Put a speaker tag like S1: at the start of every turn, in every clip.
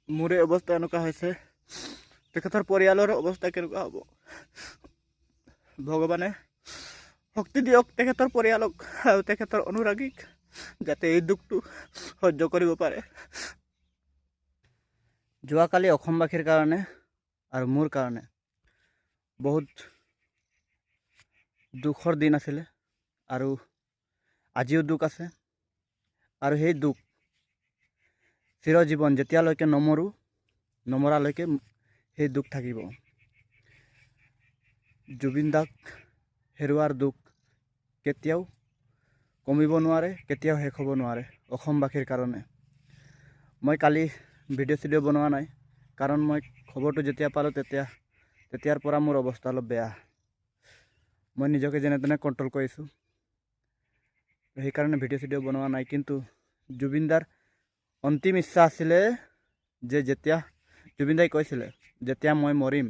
S1: মোৰে অৱস্থা এনেকুৱা হৈছে, তেখেতৰ পৰিয়ালৰ অৱস্থা কেনেকুৱা হ'ব? ভগৱানে শক্তি দিয়ক তেখেতৰ পৰিয়ালক আৰু তেখেতৰ অনুৰাগীক, যাতে এই দুখটো সহ্য কৰিব পাৰে। যোৱাকালি অসমবাসীৰ কাৰণে আৰু মোৰ কাৰণে বহুত দুখৰ দিন আছিলে, আৰু আজিও দুখ আছে। আৰু সেই দুখ চিৰজীৱন, যেতিয়ালৈকে নমৰালৈকে সেই দুখ থাকিব। জুবিন দাক হেৰুৱাৰ দুখ কেতিয়াও কমিব নোৱাৰে, কেতিয়াও শেষ হ'ব নোৱাৰে অসমবাসীৰ কাৰণে। মই কালি ভিডিঅ' চিডিঅ' বনোৱা নাই, কাৰণ মই খবৰটো যেতিয়া পালোঁ তেতিয়াৰ পৰা মোৰ অৱস্থা অলপ বেয়া। মই নিজকে যেনে তেনে কণ্ট্ৰল কৰিছোঁ, সেইকাৰণে ভিডিঅ' চিডিঅ' বনোৱা নাই। কিন্তু জুবিন দাৰ অন্তিম ইচ্ছা আছিলে যে জুবিন দাই কৈছিলে, যেতিয়া মই মৰিম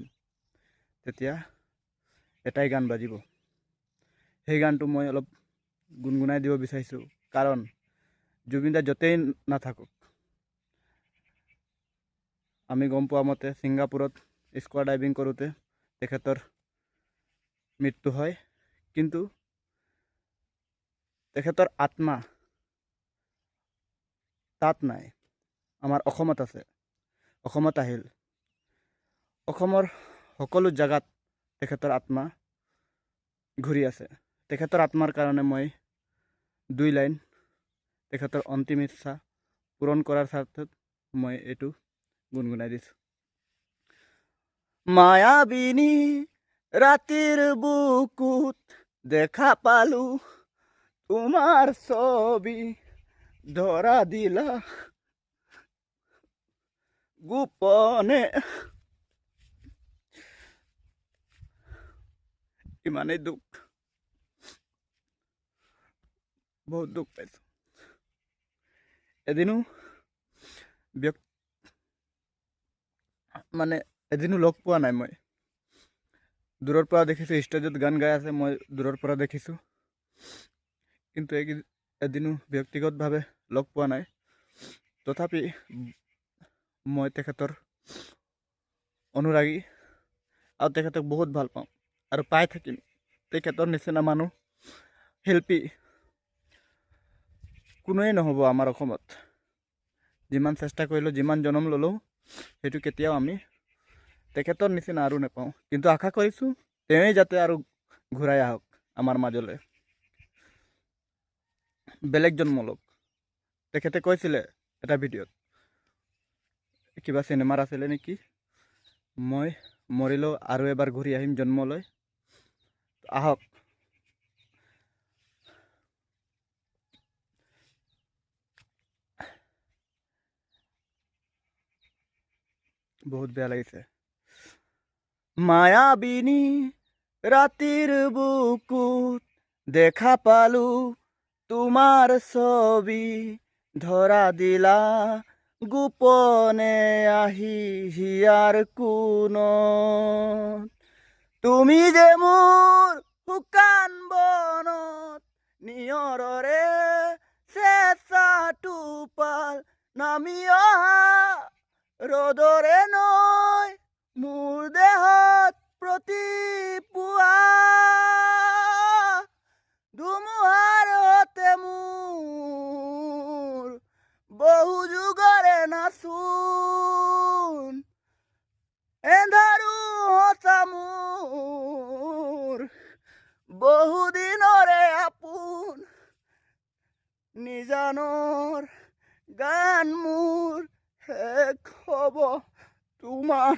S1: তেতিয়া এটাই গান বাজিব। সেই গানটো মই অলপ গুণগুণাই দিব বিচাৰিছোঁ, কাৰণ জুবিন দা য'তেই নাথাকক, আমি গম পোৱা মতে ছিংগাপুৰত স্কুবা ডাইভিং কৰোঁতে তেখেতৰ মৃত্যু হয়, কিন্তু তেখেতৰ আত্মা তাত নাই, আমাৰ অসমত আছে। অসমত আহিল, অসমৰ সকলো জেগাত তেখেতৰ আত্মা ঘূৰি আছে। তেখেতৰ আত্মাৰ কাৰণে মই 2 লাইন তেখেতৰ অন্তিম ইচ্ছা পূৰণ কৰাৰ স্বাৰ্থত মই এইটো গুণগুণাই দিছোঁ। মায়াবিনী ৰাতিৰ বুকুত দেখা পালো তোমাৰ ছবি, ধৰা দিলা গোপনে। ইমানেই দুখ, বহুত দুখ পাইছোঁ। এদিনো লগ পোৱা নাই। মই দূৰৰ পৰা দেখিছোঁ, ষ্টেজত গান গাই আছে, মই দূৰৰ পৰা দেখিছোঁ, কিন্তু এদিনো ব্যক্তিগতভাৱে লগ পোৱা নাই। তথাপি মই তেখেতৰ অনুৰাগী আৰু তেখেতক বহুত ভাল পাওঁ আৰু পাই থাকিম। তেখেতৰ নিচিনা মানুহ, শিল্পী কোনোৱেই নহ'ব আমাৰ অসমত। যিমান চেষ্টা কৰিলোঁ, যিমান জনম ল'লোঁ, সেইটো কেতিয়াও আমি তেখেতৰ নিচিনা আৰু নাপাওঁ। কিন্তু আশা কৰিছোঁ তেওঁৱেই যাতে আৰু ঘূৰাই আহক আমাৰ মাজলৈ, বেলেগ জন্ম লওক। তেখেতে কৈছিলে এটা ভিডিঅ'ত, কিবা চিনেমাৰ আছিলে নেকি, মই মৰিলেও আৰু এবাৰ ঘূৰি আহিম জন্মলৈ। আহক। বহুত বেয়া লাগিছে। মায়াবিনী ৰাতিৰ বুকুত দেখা পালো তোমাৰ ছবি, ধৰা দিলা গোপনে আহি হিয়াৰ কোণত। তুমি যে মোৰ শুকান বনত নিয়ৰৰে চেঁচা টোপাল, নামি অহা ৰ'দৰে নৈ মোৰ দেহত প্ৰতি পুৱা। ধুমুহাৰ হতে মোৰ বহু যুগৰে নাচোন, এন্ধাৰো হতা মোৰ বহুদিনৰে আপোন। নিজানৰ গান মোৰ শেষ হ'ব তোমাৰ